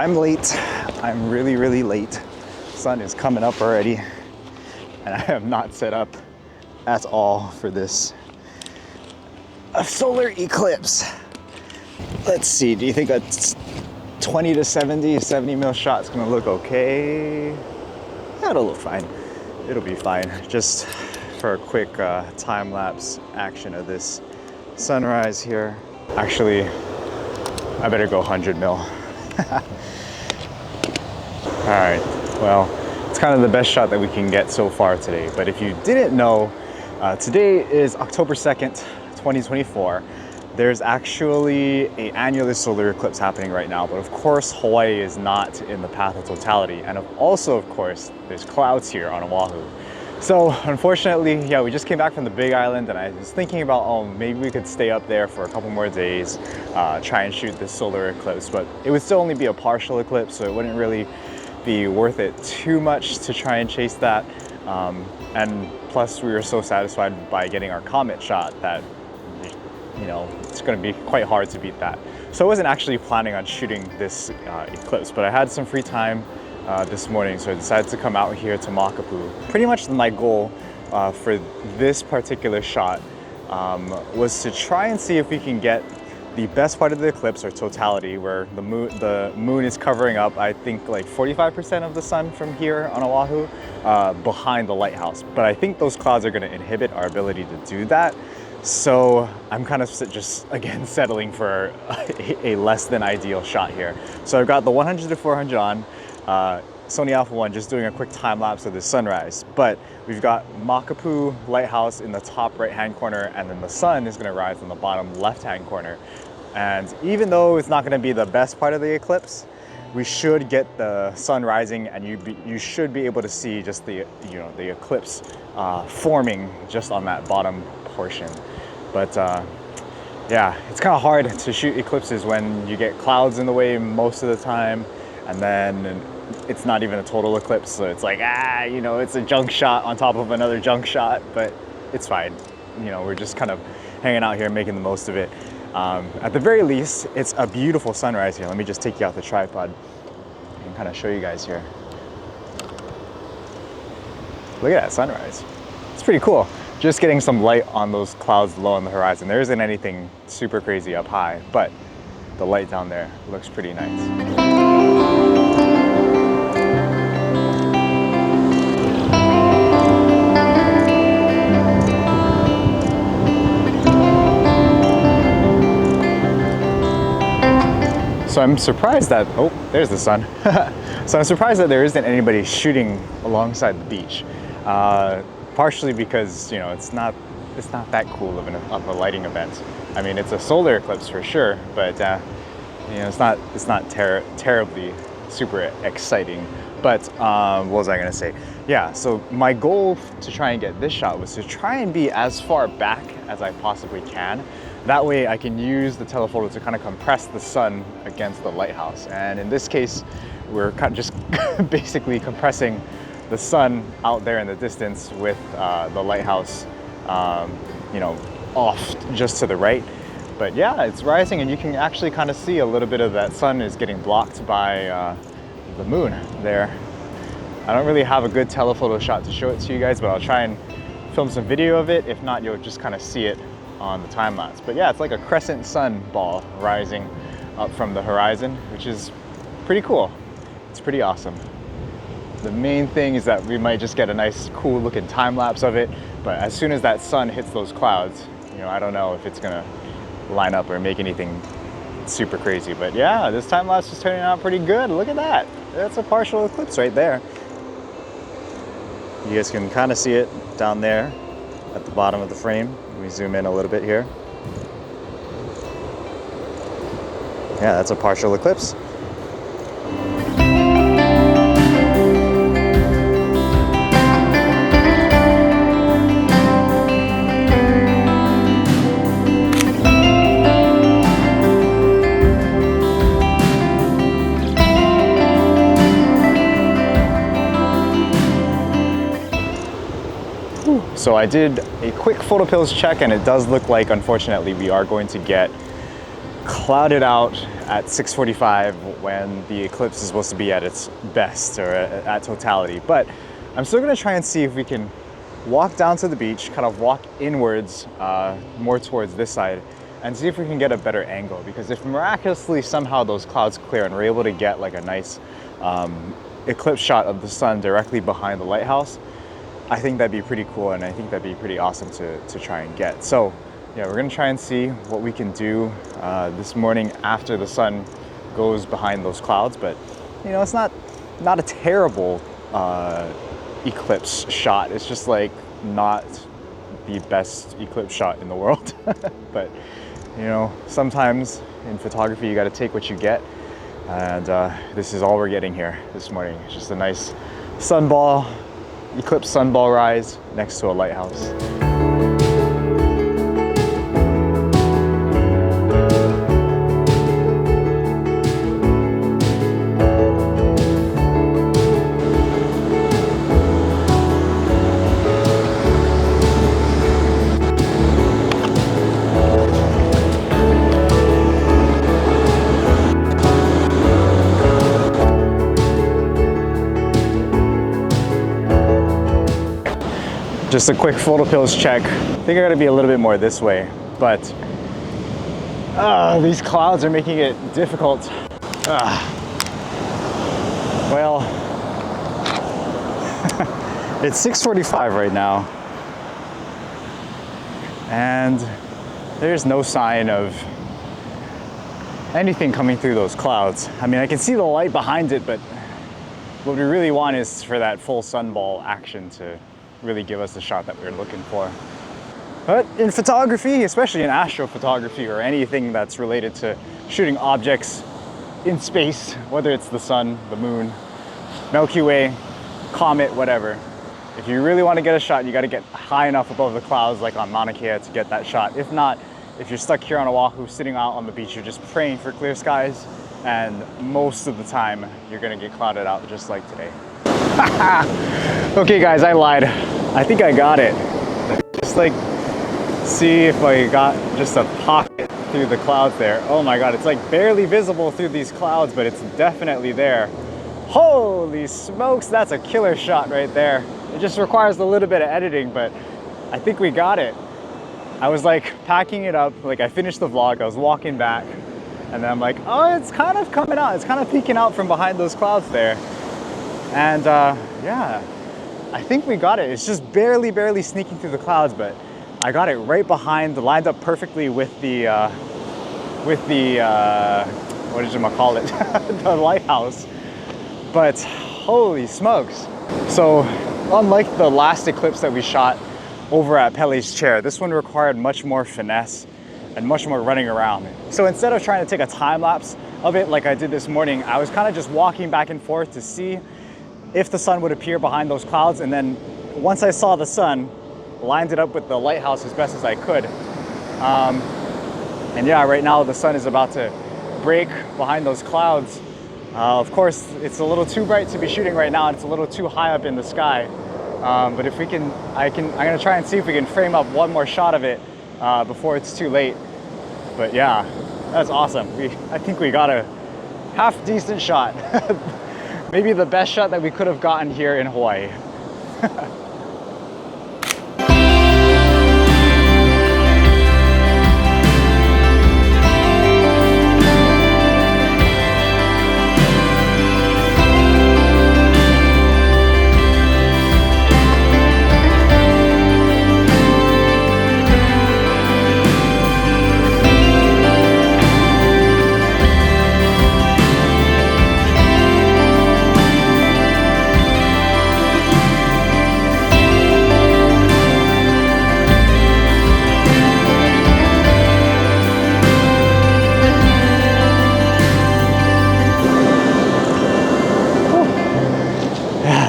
I'm late. I'm really late. Sun is coming up already, and I have not set up at all for this solar eclipse. Let's see, do you think a 20 to 70 mil shot's gonna look okay? That'll look fine. It'll be fine. Just for a quick time-lapse action of this sunrise here. Actually, I better go 100 mil. All right, well, it's kind of the best shot that we can get so far today. But if you didn't know, today is October 2nd, 2024. There's actually an annular solar eclipse happening right now, but of course, Hawaii is not in the path of totality. And also, of course, there's clouds here on Oahu. So unfortunately, yeah, we just came back from the Big Island, and I was thinking about, oh, maybe we could stay up there for a couple more days, try and shoot this solar eclipse, but it would still only be a partial eclipse, so it wouldn't really be worth it too much to try and chase that. And plus, we were so satisfied by getting our comet shot that, you know, it's going to be quite hard to beat that. So I wasn't actually planning on shooting this eclipse, but I had some free time this morning, so I decided to come out here to Makapu. Pretty much my goal for this particular shot was to try and see if we can get the best part of the eclipse, or totality, where the moon is covering up, I think, like 45% of the sun from here on Oahu, behind the lighthouse. But I think those clouds are going to inhibit our ability to do that. So I'm kind of just, again, settling for a less than ideal shot here. So I've got the 100 to 400 on, Sony Alpha 1, just doing a quick time lapse of the sunrise. But we've got Makapu Lighthouse in the top right-hand corner, and then the sun is gonna rise in the bottom left-hand corner. And even though it's not gonna be the best part of the eclipse, we should get the sun rising, and you should be able to see just the eclipse forming just on that bottom portion. But yeah, it's kind of hard to shoot eclipses when you get clouds in the way most of the time, and then it's not even a total eclipse, so it's like, you know, it's a junk shot on top of another junk shot, but it's fine. You know, we're just kind of hanging out here, making the most of it. At the very least, it's a beautiful sunrise here. Let me just take you out the tripod and kind of show you guys here. Look at that sunrise. It's pretty cool. Just getting some light on those clouds low on the horizon. There isn't anything super crazy up high, but the light down there looks pretty nice. So I'm surprised that, oh, there's the sun. So I'm surprised that there isn't anybody shooting alongside the beach. Partially because, you know, it's not that cool of a lighting event. I mean, it's a solar eclipse for sure, but you know, it's not terribly super exciting. But what was I gonna say? Yeah, so my goal to try and get this shot was to try and be as far back as I possibly can. That way I can use the telephoto to kind of compress the sun against the lighthouse. And in this case, we're kind of just basically compressing the sun out there in the distance with the lighthouse, you know, off just to the right. But yeah, it's rising, and you can actually kind of see a little bit of that sun is getting blocked by the moon there. I don't really have a good telephoto shot to show it to you guys, but I'll try and film some video of it. If not, you'll just kind of see it on the time lapse. But yeah, it's like a crescent sun ball rising up from the horizon, which is pretty cool. It's pretty awesome. The main thing is that we might just get a nice cool looking time lapse of it, but as soon as that sun hits those clouds, you know, I don't know if it's gonna line up or make anything super crazy. But yeah, this time lapse is turning out pretty good. Look at that. That's a partial eclipse right there. You guys can kind of see it down there at the bottom of the frame. Let me zoom in a little bit here. Yeah, that's a partial eclipse. So I did a quick photopills check, and it does look like, unfortunately, we are going to get clouded out at 6:45 when the eclipse is supposed to be at its best, or at totality. But I'm still gonna try and see if we can walk down to the beach, kind of walk inwards, more towards this side, and see if we can get a better angle. Because if miraculously somehow those clouds clear and we're able to get like a nice eclipse shot of the sun directly behind the lighthouse, I think that'd be pretty cool, and I think that'd be pretty awesome to try and get. So yeah, we're gonna try and see what we can do this morning after the sun goes behind those clouds. But you know, it's not a terrible eclipse shot. It's just like not the best eclipse shot in the world. But you know, sometimes in photography you got to take what you get, and this is all we're getting here this morning. It's just a nice eclipse sunball rise next to a lighthouse. Just a quick photo pills check. I think I gotta be a little bit more this way, but these clouds are making it difficult. Well, it's 6:45 right now, and there's no sign of anything coming through those clouds. I mean, I can see the light behind it, but what we really want is for that full sunball action to really give us the shot that we're looking for. But in photography, especially in astrophotography or anything that's related to shooting objects in space, whether it's the sun, the moon, Milky Way, comet, whatever, if you really want to get a shot, you got to get high enough above the clouds like on Mauna Kea to get that shot. If not, if you're stuck here on Oahu sitting out on the beach, you're just praying for clear skies, and most of the time you're gonna get clouded out just like today. Okay guys, I lied. I think I got it. Just like, see if I got just a pocket through the clouds there. Oh my God, it's like barely visible through these clouds, but it's definitely there. Holy smokes, that's a killer shot right there. It just requires a little bit of editing, but I think we got it. I was like packing it up, like I finished the vlog, I was walking back, and then I'm like, oh, it's kind of coming out. It's kind of peeking out from behind those clouds there. And yeah, I think we got it. It's just barely sneaking through the clouds, but I got it right behind, lined up perfectly with the what did you call it? The lighthouse. But holy smokes. So unlike the last eclipse that we shot over at Pele's Chair, this one required much more finesse and much more running around. So instead of trying to take a time lapse of it like I did this morning, I was kind of just walking back and forth to see if the sun would appear behind those clouds, and then once I saw the sun, lined it up with the lighthouse as best as I could. And yeah, right now the sun is about to break behind those clouds. Of course, it's a little too bright to be shooting right now, and it's a little too high up in the sky. But if we can, I'm gonna try and see if we can frame up one more shot of it before it's too late. But yeah, that's awesome. I think we got a half decent shot. Maybe the best shot that we could have gotten here in Hawaii.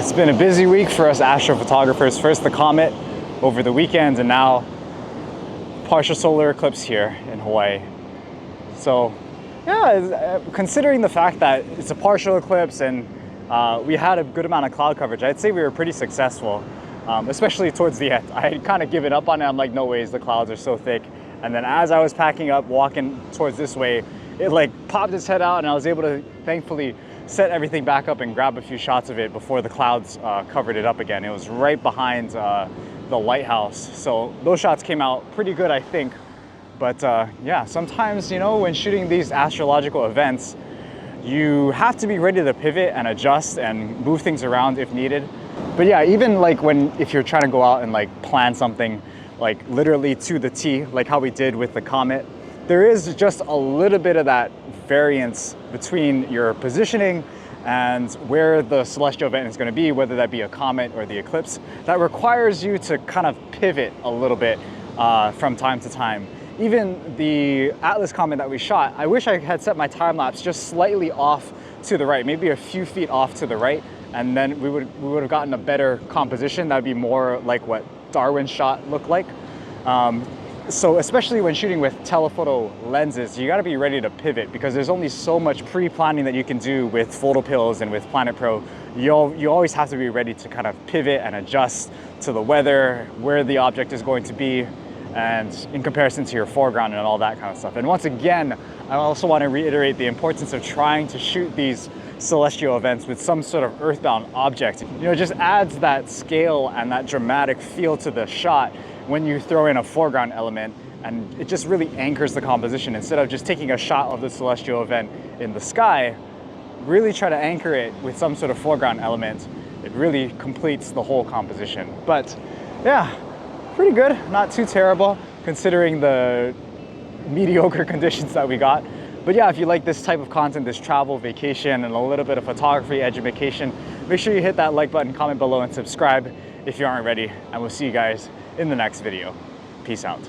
It's been a busy week for us astrophotographers. First the comet over the weekend, and now partial solar eclipse here in Hawaii. So yeah, considering the fact that it's a partial eclipse and we had a good amount of cloud coverage, I'd say we were pretty successful, especially towards the end. I had kind of given up on it. I'm like, no ways, the clouds are so thick. And then as I was packing up, walking towards this way, it like popped its head out, and I was able to thankfully set everything back up and grab a few shots of it before the clouds covered it up again. It was right behind the lighthouse. So those shots came out pretty good, I think. But yeah, sometimes, you know, when shooting these astrological events, you have to be ready to pivot and adjust and move things around if needed. But yeah, even like if you're trying to go out and like plan something like literally to the T, like how we did with the comet, there is just a little bit of that variance between your positioning and where the celestial event is going to be, whether that be a comet or the eclipse, that requires you to kind of pivot a little bit from time to time. Even the Atlas comet that we shot, I wish I had set my time lapse just slightly off to the right, maybe a few feet off to the right, and then we would have gotten a better composition. That would be more like what Darwin's shot looked like. So especially when shooting with telephoto lenses, you got to be ready to pivot, because there's only so much pre-planning that you can do with PhotoPills and with Planet Pro. You always have to be ready to kind of pivot and adjust to the weather, where the object is going to be, and in comparison to your foreground and all that kind of stuff. And once again, I also want to reiterate the importance of trying to shoot these celestial events with some sort of earthbound object. You know, it just adds that scale and that dramatic feel to the shot when you throw in a foreground element, and it just really anchors the composition. Instead of just taking a shot of the celestial event in the sky, really try to anchor it with some sort of foreground element. It really completes the whole composition. But yeah, pretty good, not too terrible considering the mediocre conditions that we got. But yeah, if you like this type of content, this travel, vacation, and a little bit of photography, education, make sure you hit that like button, comment below, and subscribe if you aren't already. And we'll see you guys in the next video. Peace out.